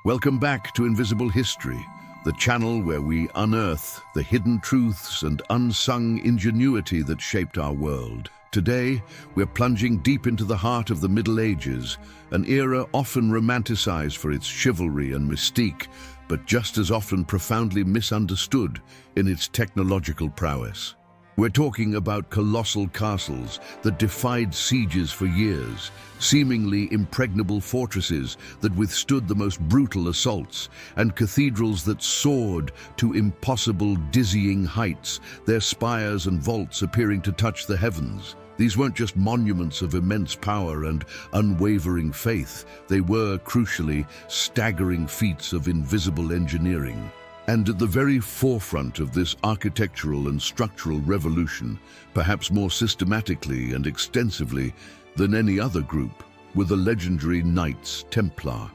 Welcome back to Invisible History, the channel where we unearth the hidden truths and unsung ingenuity that shaped our world. Today, we're plunging deep into the heart of the Middle Ages, an era often romanticized for its chivalry and mystique, but just as often profoundly misunderstood in its technological prowess. We're talking about colossal castles that defied sieges for years, seemingly impregnable fortresses that withstood the most brutal assaults, and cathedrals that soared to impossible, dizzying heights, their spires and vaults appearing to touch the heavens. These weren't just monuments of immense power and unwavering faith. They were, crucially, staggering feats of invisible engineering. And at the very forefront of this architectural and structural revolution, perhaps more systematically and extensively than any other group, were the legendary Knights Templar.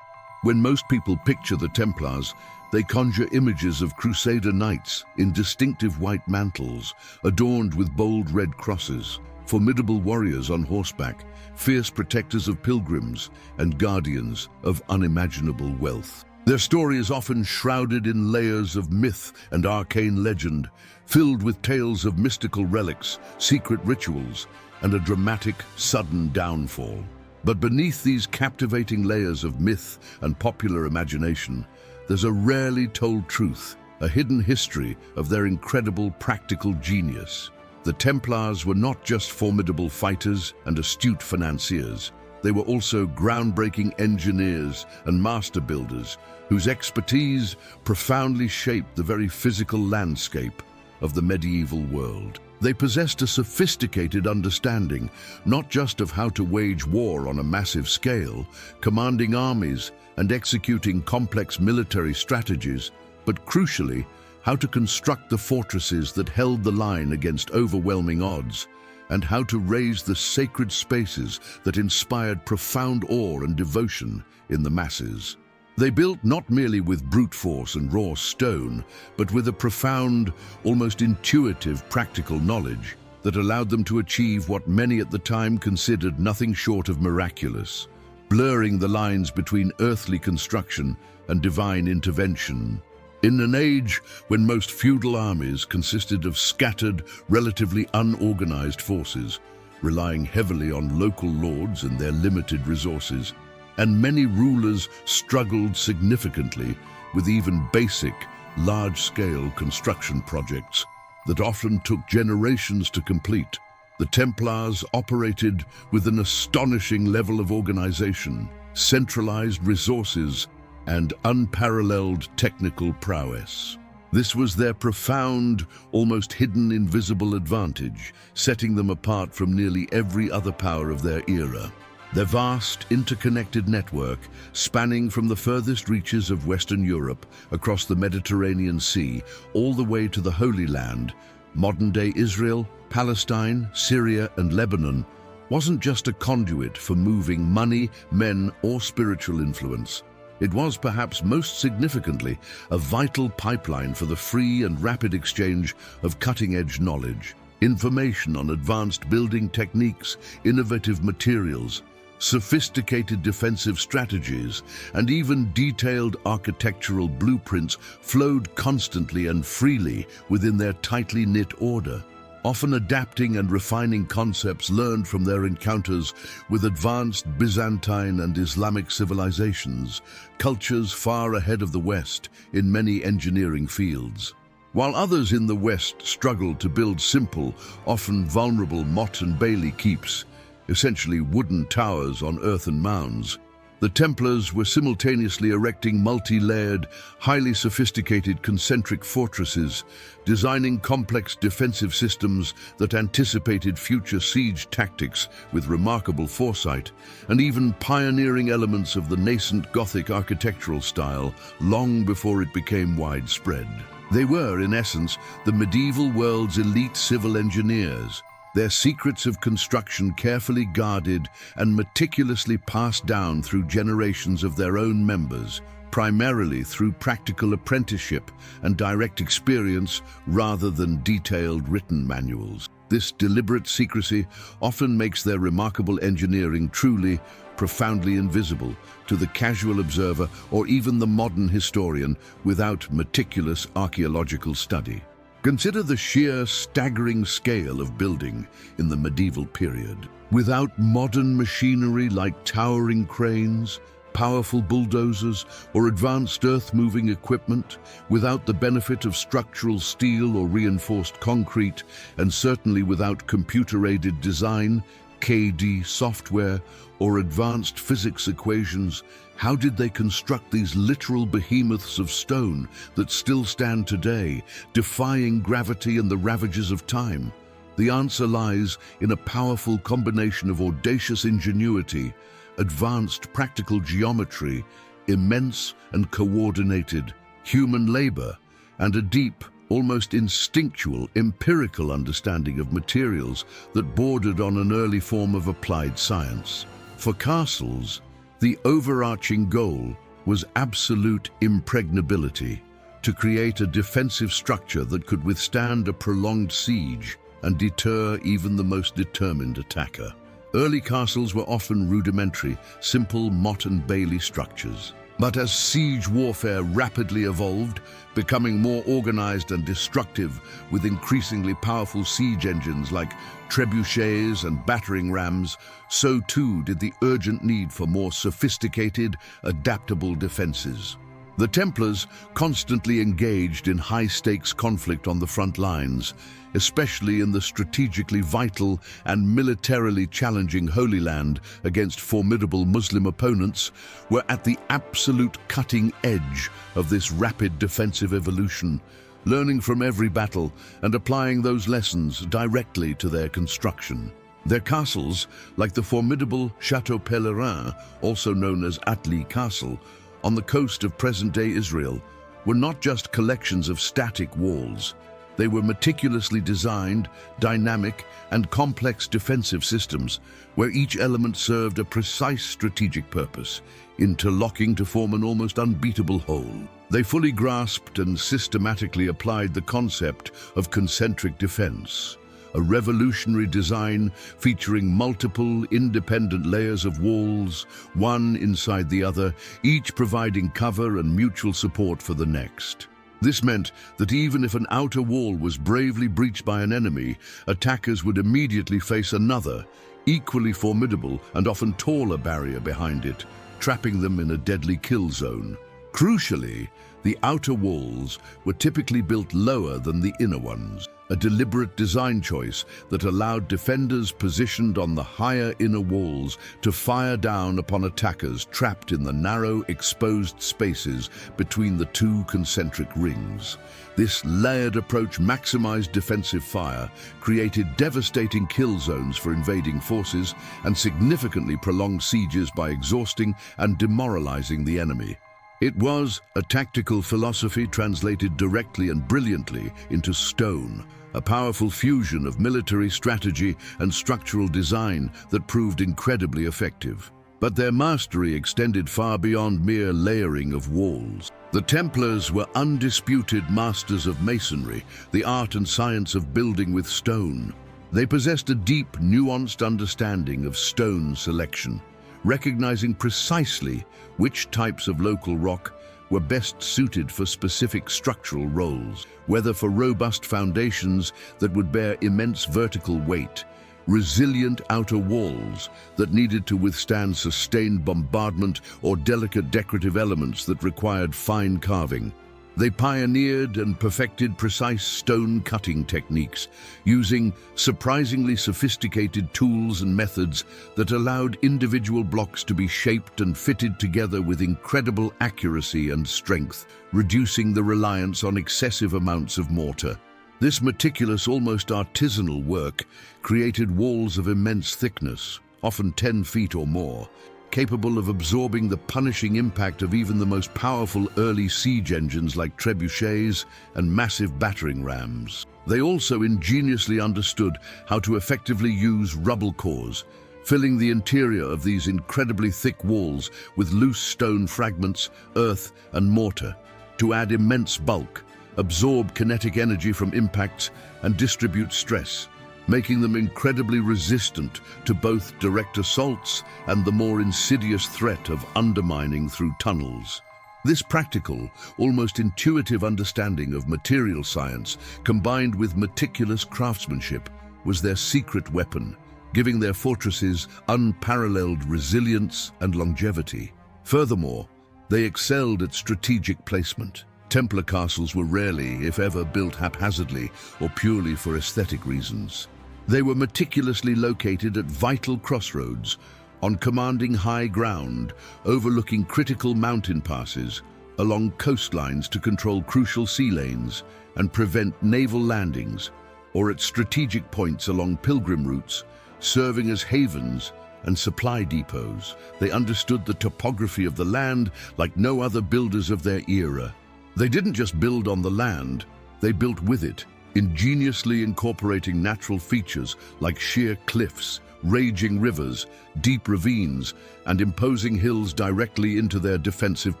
When most people picture the Templars, they conjure images of Crusader knights in distinctive white mantles, adorned with bold red crosses, formidable warriors on horseback, fierce protectors of pilgrims, and guardians of unimaginable wealth. Their story is often shrouded in layers of myth and arcane legend, filled with tales of mystical relics, secret rituals, and a dramatic, sudden downfall. But beneath these captivating layers of myth and popular imagination, there's a rarely told truth, a hidden history of their incredible practical genius. The Templars were not just formidable fighters and astute financiers. They were also groundbreaking engineers and master builders whose expertise profoundly shaped the very physical landscape of the medieval world. They possessed a sophisticated understanding, not just of how to wage war on a massive scale, commanding armies and executing complex military strategies, but crucially, how to construct the fortresses that held the line against overwhelming odds, and how to raise the sacred spaces that inspired profound awe and devotion in the masses. They built not merely with brute force and raw stone, but with a profound, almost intuitive practical knowledge that allowed them to achieve what many at the time considered nothing short of miraculous, blurring the lines between earthly construction and divine intervention. In an age when most feudal armies consisted of scattered, relatively unorganized forces, relying heavily on local lords and their limited resources, and many rulers struggled significantly with even basic, large-scale construction projects that often took generations to complete, the Templars operated with an astonishing level of organization, centralized resources, and unparalleled technical prowess. This was their profound, almost hidden invisible advantage, setting them apart from nearly every other power of their era. Their vast, interconnected network, spanning from the furthest reaches of Western Europe across the Mediterranean Sea, all the way to the Holy Land, modern-day Israel, Palestine, Syria, and Lebanon, wasn't just a conduit for moving money, men, or spiritual influence. It was, perhaps most significantly, a vital pipeline for the free and rapid exchange of cutting-edge knowledge, information on advanced building techniques, innovative materials, sophisticated defensive strategies, and even detailed architectural blueprints flowed constantly and freely within their tightly knit order, often adapting and refining concepts learned from their encounters with advanced Byzantine and Islamic civilizations, cultures far ahead of the West in many engineering fields. While others in the West struggled to build simple, often vulnerable Motte and Bailey keeps, essentially wooden towers on earthen mounds, the Templars were simultaneously erecting multi-layered, highly sophisticated concentric fortresses, designing complex defensive systems that anticipated future siege tactics with remarkable foresight, and even pioneering elements of the nascent Gothic architectural style long before it became widespread. They were, in essence, the medieval world's elite civil engineers, their secrets of construction carefully guarded and meticulously passed down through generations of their own members, primarily through practical apprenticeship and direct experience rather than detailed written manuals. This deliberate secrecy often makes their remarkable engineering truly, profoundly invisible to the casual observer or even the modern historian without meticulous archaeological study. Consider the sheer, staggering scale of building in the medieval period. Without modern machinery like towering cranes, powerful bulldozers, or advanced earth-moving equipment, without the benefit of structural steel or reinforced concrete, and certainly without computer-aided design, KD software, or advanced physics equations, how did they construct these literal behemoths of stone that still stand today, defying gravity and the ravages of time? The answer lies in a powerful combination of audacious ingenuity, advanced practical geometry, immense and coordinated human labor, and a deep, almost instinctual, empirical understanding of materials that bordered on an early form of applied science. For castles, the overarching goal was absolute impregnability, to create a defensive structure that could withstand a prolonged siege and deter even the most determined attacker. Early castles were often rudimentary, simple motte and bailey structures. But as siege warfare rapidly evolved, becoming more organized and destructive with increasingly powerful siege engines like trebuchets and battering rams, so too did the urgent need for more sophisticated, adaptable defenses. The Templars constantly engaged in high-stakes conflict on the front lines, especially in the strategically vital and militarily challenging Holy Land against formidable Muslim opponents, were at the absolute cutting edge of this rapid defensive evolution, learning from every battle and applying those lessons directly to their construction. Their castles, like the formidable Chateau Pèlerin, also known as Atli Castle, on the coast of present-day Israel, were not just collections of static walls. They were meticulously designed, dynamic, and complex defensive systems, where each element served a precise strategic purpose, interlocking to form an almost unbeatable whole. They fully grasped and systematically applied the concept of concentric defense, a revolutionary design featuring multiple independent layers of walls, one inside the other, each providing cover and mutual support for the next. This meant that even if an outer wall was bravely breached by an enemy, attackers would immediately face another, equally formidable and often taller barrier behind it, trapping them in a deadly kill zone. Crucially, the outer walls were typically built lower than the inner ones, a deliberate design choice that allowed defenders positioned on the higher inner walls to fire down upon attackers trapped in the narrow, exposed spaces between the two concentric rings. This layered approach maximized defensive fire, created devastating kill zones for invading forces, and significantly prolonged sieges by exhausting and demoralizing the enemy. It was a tactical philosophy translated directly and brilliantly into stone, a powerful fusion of military strategy and structural design that proved incredibly effective. But their mastery extended far beyond mere layering of walls. The Templars were undisputed masters of masonry, the art and science of building with stone. They possessed a deep, nuanced understanding of stone selection, recognizing precisely which types of local rock were best suited for specific structural roles, whether for robust foundations that would bear immense vertical weight, resilient outer walls that needed to withstand sustained bombardment, or delicate decorative elements that required fine carving. They pioneered and perfected precise stone cutting techniques, using surprisingly sophisticated tools and methods that allowed individual blocks to be shaped and fitted together with incredible accuracy and strength, reducing the reliance on excessive amounts of mortar. This meticulous, almost artisanal work created walls of immense thickness, often 10 feet or more, capable of absorbing the punishing impact of even the most powerful early siege engines like trebuchets and massive battering rams. They also ingeniously understood how to effectively use rubble cores, filling the interior of these incredibly thick walls with loose stone fragments, earth, and mortar, to add immense bulk, absorb kinetic energy from impacts, and distribute stress. making them incredibly resistant to both direct assaults and the more insidious threat of undermining through tunnels. This practical, almost intuitive understanding of material science, combined with meticulous craftsmanship, was their secret weapon, giving their fortresses unparalleled resilience and longevity. Furthermore, they excelled at strategic placement. Templar castles were rarely, if ever, built haphazardly or purely for aesthetic reasons. They were meticulously located at vital crossroads, on commanding high ground, overlooking critical mountain passes, along coastlines to control crucial sea lanes and prevent naval landings, or at strategic points along pilgrim routes, serving as havens and supply depots. They understood the topography of the land like no other builders of their era. They didn't just build on the land, they built with it, ingeniously incorporating natural features like sheer cliffs, raging rivers, deep ravines, and imposing hills directly into their defensive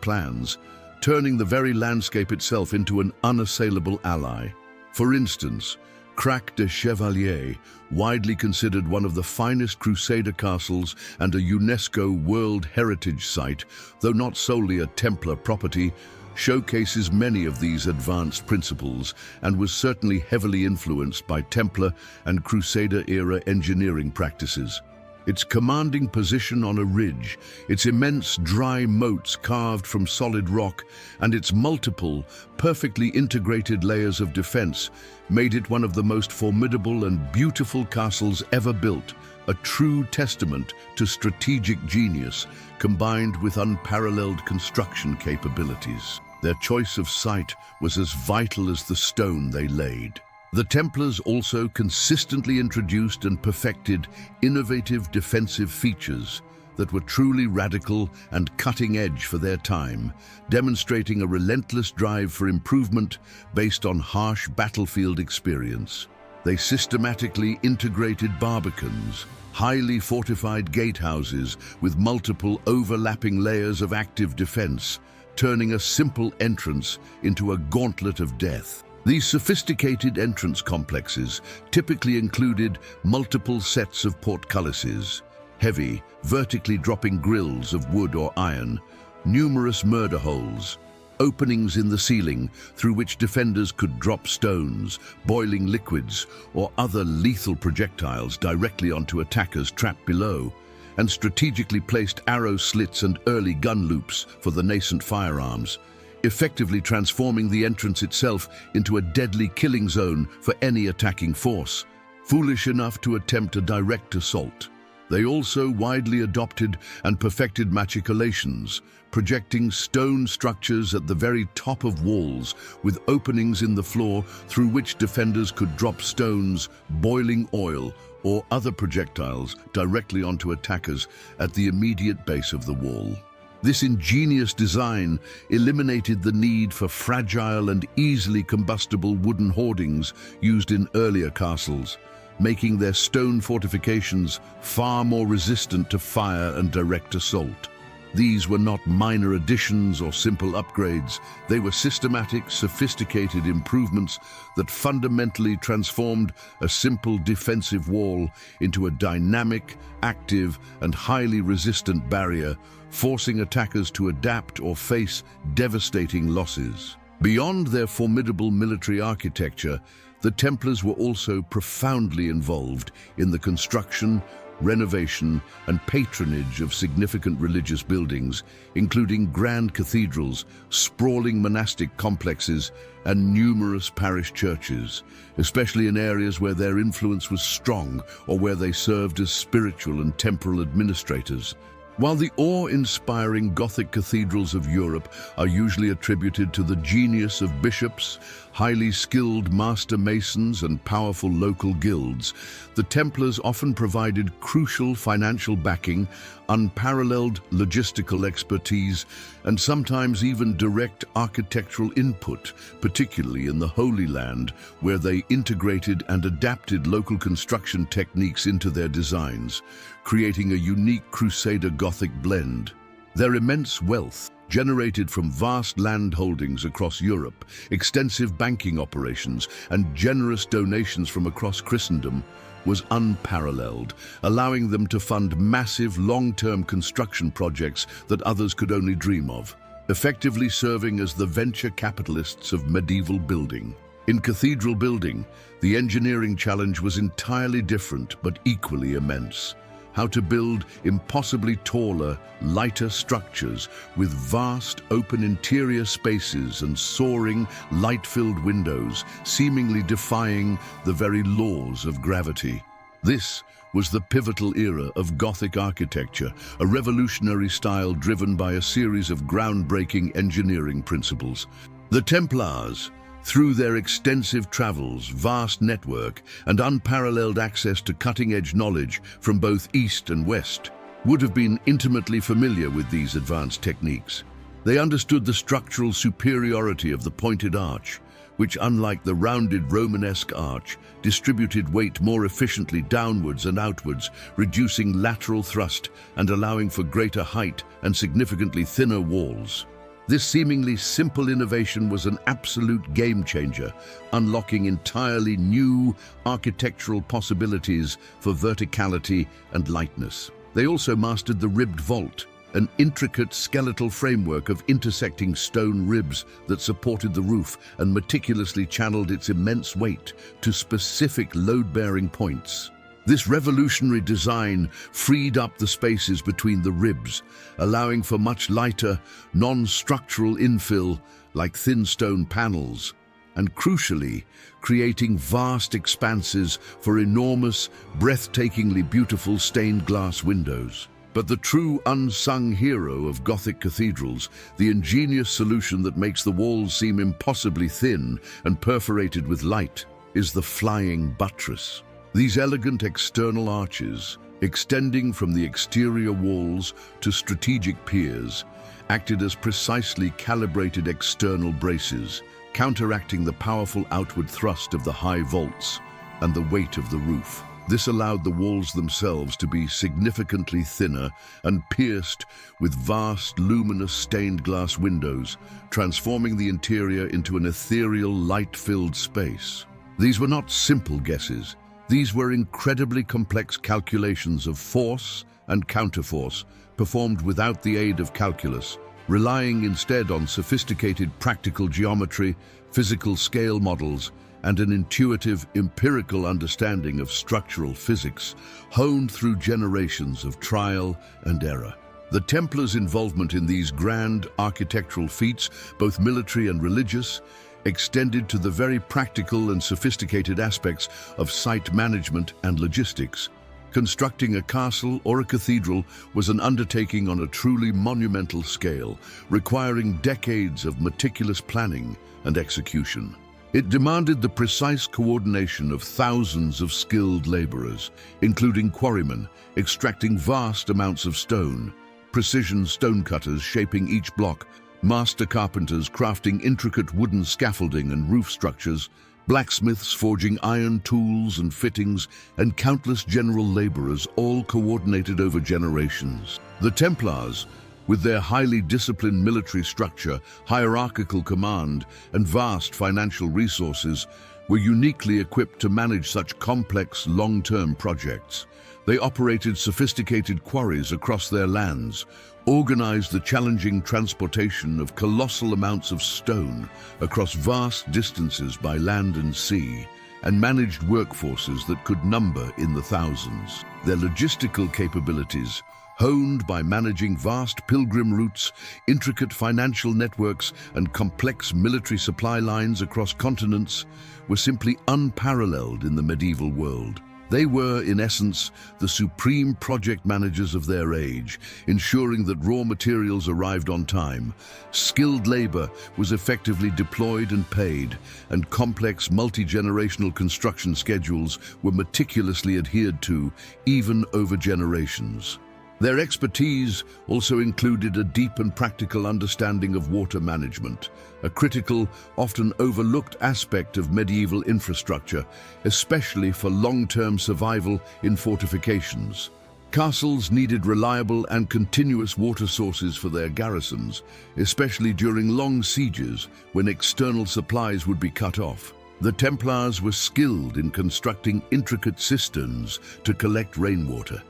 plans, turning the very landscape itself into an unassailable ally. For instance, Crac de Chevalier, widely considered one of the finest Crusader castles and a UNESCO World Heritage Site, though not solely a Templar property, showcases many of these advanced principles and was certainly heavily influenced by Templar and Crusader-era engineering practices. Its commanding position on a ridge, its immense dry moats carved from solid rock, and its multiple, perfectly integrated layers of defense made it one of the most formidable and beautiful castles ever built, a true testament to strategic genius combined with unparalleled construction capabilities. Their choice of site was as vital as the stone they laid. The Templars also consistently introduced and perfected innovative defensive features that were truly radical and cutting-edge for their time, demonstrating a relentless drive for improvement based on harsh battlefield experience. They systematically integrated barbicans, highly fortified gatehouses with multiple overlapping layers of active defense, turning a simple entrance into a gauntlet of death. These sophisticated entrance complexes typically included multiple sets of portcullises, heavy, vertically dropping grills of wood or iron, numerous murder holes, openings in the ceiling through which defenders could drop stones, boiling liquids, or other lethal projectiles directly onto attackers trapped below, and strategically placed arrow slits and early gun loops for the nascent firearms, effectively transforming the entrance itself into a deadly killing zone for any attacking force, foolish enough to attempt a direct assault. They also widely adopted and perfected machicolations, projecting stone structures at the very top of walls with openings in the floor through which defenders could drop stones, boiling oil, or other projectiles directly onto attackers at the immediate base of the wall. This ingenious design eliminated the need for fragile and easily combustible wooden hoardings used in earlier castles, making their stone fortifications far more resistant to fire and direct assault. These were not minor additions or simple upgrades. They were systematic, sophisticated improvements that fundamentally transformed a simple defensive wall into a dynamic, active, and highly resistant barrier, forcing attackers to adapt or face devastating losses. Beyond their formidable military architecture, the Templars were also profoundly involved in the construction, renovation, and patronage of significant religious buildings, including grand cathedrals, sprawling monastic complexes, and numerous parish churches, especially in areas where their influence was strong or where they served as spiritual and temporal administrators. While the awe-inspiring Gothic cathedrals of Europe are usually attributed to the genius of bishops, highly skilled master masons, and powerful local guilds, the Templars often provided crucial financial backing, unparalleled logistical expertise, and sometimes even direct architectural input, particularly in the Holy Land, where they integrated and adapted local construction techniques into their designs, creating a unique Crusader Gothic blend. Their immense wealth, generated from vast land holdings across Europe, extensive banking operations, and generous donations from across Christendom, was unparalleled, allowing them to fund massive long-term construction projects that others could only dream of, effectively serving as the venture capitalists of medieval building. In cathedral building, the engineering challenge was entirely different but equally immense. How to build impossibly taller, lighter structures with vast open interior spaces and soaring, light-filled windows, seemingly defying the very laws of gravity. This was the pivotal era of Gothic architecture, a revolutionary style driven by a series of groundbreaking engineering principles. The Templars, through their extensive travels, vast network, and unparalleled access to cutting-edge knowledge from both East and West, would have been intimately familiar with these advanced techniques. They understood the structural superiority of the pointed arch, which, unlike the rounded Romanesque arch, distributed weight more efficiently downwards and outwards, reducing lateral thrust and allowing for greater height and significantly thinner walls. This seemingly simple innovation was an absolute game-changer, unlocking entirely new architectural possibilities for verticality and lightness. They also mastered the ribbed vault, an intricate skeletal framework of intersecting stone ribs that supported the roof and meticulously channeled its immense weight to specific load-bearing points. This revolutionary design freed up the spaces between the ribs, allowing for much lighter, non-structural infill like thin stone panels, and crucially, creating vast expanses for enormous, breathtakingly beautiful stained glass windows. But the true unsung hero of Gothic cathedrals, the ingenious solution that makes the walls seem impossibly thin and perforated with light, is the flying buttress. These elegant external arches, extending from the exterior walls to strategic piers, acted as precisely calibrated external braces, counteracting the powerful outward thrust of the high vaults and the weight of the roof. This allowed the walls themselves to be significantly thinner and pierced with vast, luminous stained glass windows, transforming the interior into an ethereal, light-filled space. These were not simple guesses. These were incredibly complex calculations of force and counterforce, performed without the aid of calculus, relying instead on sophisticated practical geometry, physical scale models, and an intuitive, empirical understanding of structural physics, honed through generations of trial and error. The Templars' involvement in these grand architectural feats, both military and religious, extended to the very practical and sophisticated aspects of site management and logistics. Constructing a castle or a cathedral was an undertaking on a truly monumental scale, requiring decades of meticulous planning and execution. It demanded the precise coordination of thousands of skilled laborers, including quarrymen extracting vast amounts of stone, precision stonecutters shaping each block, master carpenters crafting intricate wooden scaffolding and roof structures, blacksmiths forging iron tools and fittings, and countless general laborers, all coordinated over generations. The Templars, with their highly disciplined military structure, hierarchical command, and vast financial resources, were uniquely equipped to manage such complex, long-term projects. They operated sophisticated quarries across their lands, organized the challenging transportation of colossal amounts of stone across vast distances by land and sea, and managed workforces that could number in the thousands. Their logistical capabilities, honed by managing vast pilgrim routes, intricate financial networks, and complex military supply lines across continents, were simply unparalleled in the medieval world. They were, in essence, the supreme project managers of their age, ensuring that raw materials arrived on time, skilled labor was effectively deployed and paid, and complex multi-generational construction schedules were meticulously adhered to, even over generations. Their expertise also included a deep and practical understanding of water management, a critical, often overlooked aspect of medieval infrastructure, especially for long-term survival in fortifications. Castles needed reliable and continuous water sources for their garrisons, especially during long sieges when external supplies would be cut off. The Templars were skilled in constructing intricate cisterns to collect rainwater,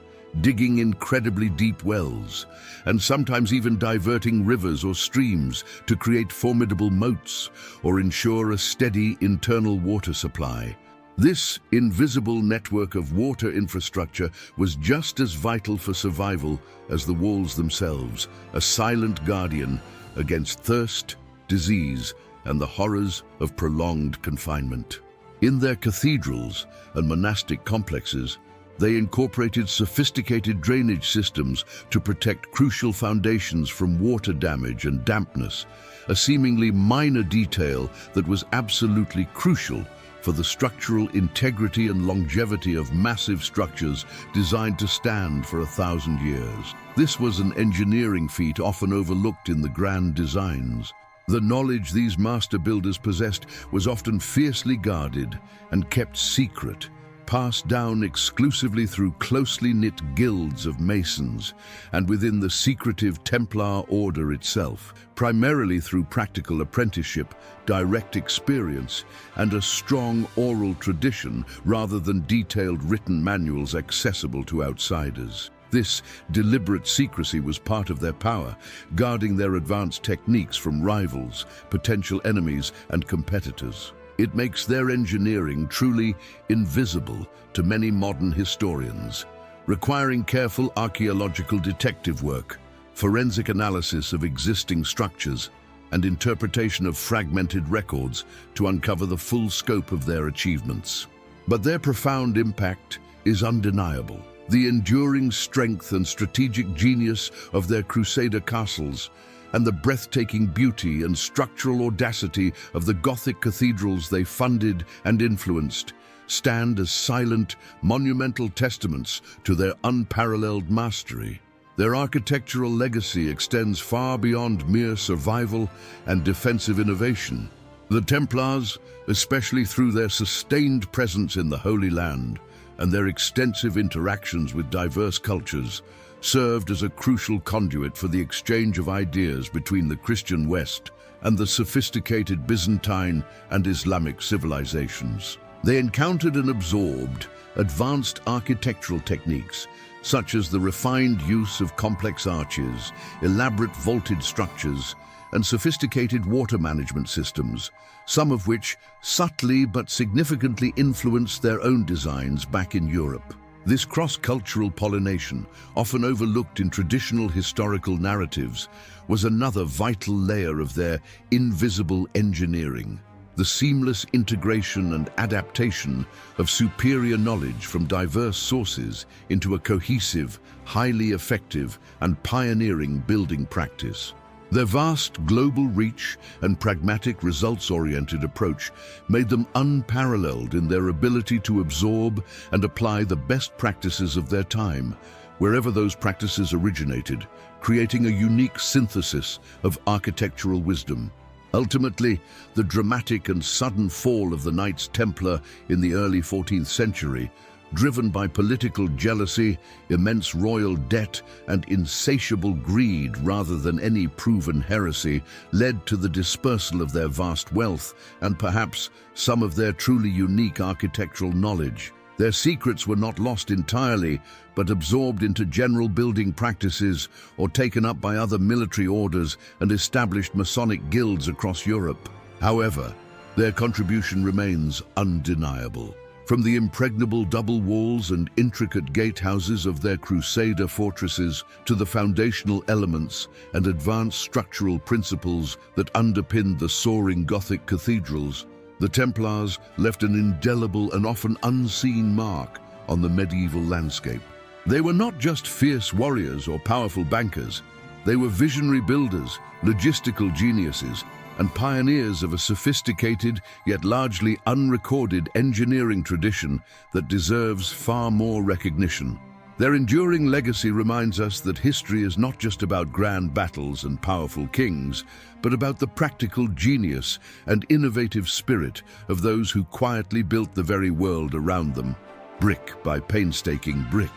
digging incredibly deep wells, and sometimes even diverting rivers or streams to create formidable moats or ensure a steady internal water supply. This invisible network of water infrastructure was just as vital for survival as the walls themselves, a silent guardian against thirst, disease, and the horrors of prolonged confinement. In their cathedrals and monastic complexes, they incorporated sophisticated drainage systems to protect crucial foundations from water damage and dampness, a seemingly minor detail that was absolutely crucial for the structural integrity and longevity of massive structures designed to stand for 1,000 years. This was an engineering feat often overlooked in the grand designs. The knowledge these master builders possessed was often fiercely guarded and kept secret, passed down exclusively through closely knit guilds of masons and within the secretive Templar order itself, primarily through practical apprenticeship, direct experience, and a strong oral tradition rather than detailed written manuals accessible to outsiders. This deliberate secrecy was part of their power, guarding their advanced techniques from rivals, potential enemies, and competitors. It makes their engineering truly invisible to many modern historians, requiring careful archaeological detective work, forensic analysis of existing structures, and interpretation of fragmented records to uncover the full scope of their achievements. But their profound impact is undeniable. The enduring strength and strategic genius of their Crusader castles and the breathtaking beauty and structural audacity of the Gothic cathedrals they funded and influenced stand as silent, monumental testaments to their unparalleled mastery. Their architectural legacy extends far beyond mere survival and defensive innovation. The Templars, especially through their sustained presence in the Holy Land and their extensive interactions with diverse cultures, served as a crucial conduit for the exchange of ideas between the Christian West and the sophisticated Byzantine and Islamic civilizations. They encountered and absorbed advanced architectural techniques, such as the refined use of complex arches, elaborate vaulted structures, and sophisticated water management systems, some of which subtly but significantly influenced their own designs back in Europe. This cross-cultural pollination, often overlooked in traditional historical narratives, was another vital layer of their invisible engineering. The seamless integration and adaptation of superior knowledge from diverse sources into a cohesive, highly effective, and pioneering building practice. Their vast global reach and pragmatic results-oriented approach made them unparalleled in their ability to absorb and apply the best practices of their time, wherever those practices originated, creating a unique synthesis of architectural wisdom. Ultimately, the dramatic and sudden fall of the Knights Templar in the early 14th century, driven by political jealousy, immense royal debt, and insatiable greed rather than any proven heresy, led to the dispersal of their vast wealth and perhaps some of their truly unique architectural knowledge. Their secrets were not lost entirely, but absorbed into general building practices or taken up by other military orders and established Masonic guilds across Europe. However, their contribution remains undeniable. From the impregnable double walls and intricate gatehouses of their Crusader fortresses to the foundational elements and advanced structural principles that underpinned the soaring Gothic cathedrals, the Templars left an indelible and often unseen mark on the medieval landscape. They were not just fierce warriors or powerful bankers. They were visionary builders, logistical geniuses, and pioneers of a sophisticated yet largely unrecorded engineering tradition that deserves far more recognition. Their enduring legacy reminds us that history is not just about grand battles and powerful kings, but about the practical genius and innovative spirit of those who quietly built the very world around them, brick by painstaking brick.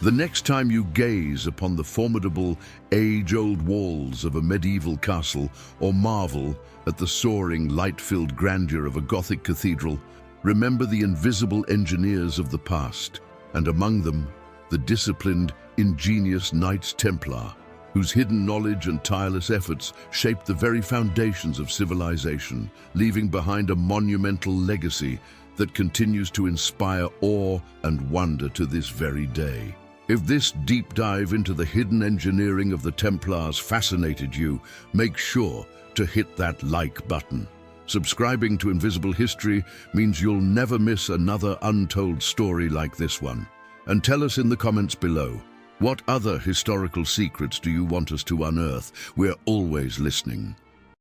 The next time you gaze upon the formidable, age-old walls of a medieval castle or marvel at the soaring, light-filled grandeur of a Gothic cathedral, remember the invisible engineers of the past, and among them, the disciplined, ingenious Knights Templar, whose hidden knowledge and tireless efforts shaped the very foundations of civilization, leaving behind a monumental legacy that continues to inspire awe and wonder to this very day. If this deep dive into the hidden engineering of the Templars fascinated you, make sure to hit that like button. Subscribing to Invisible History means you'll never miss another untold story like this one. And tell us in the comments below, what other historical secrets do you want us to unearth? We're always listening.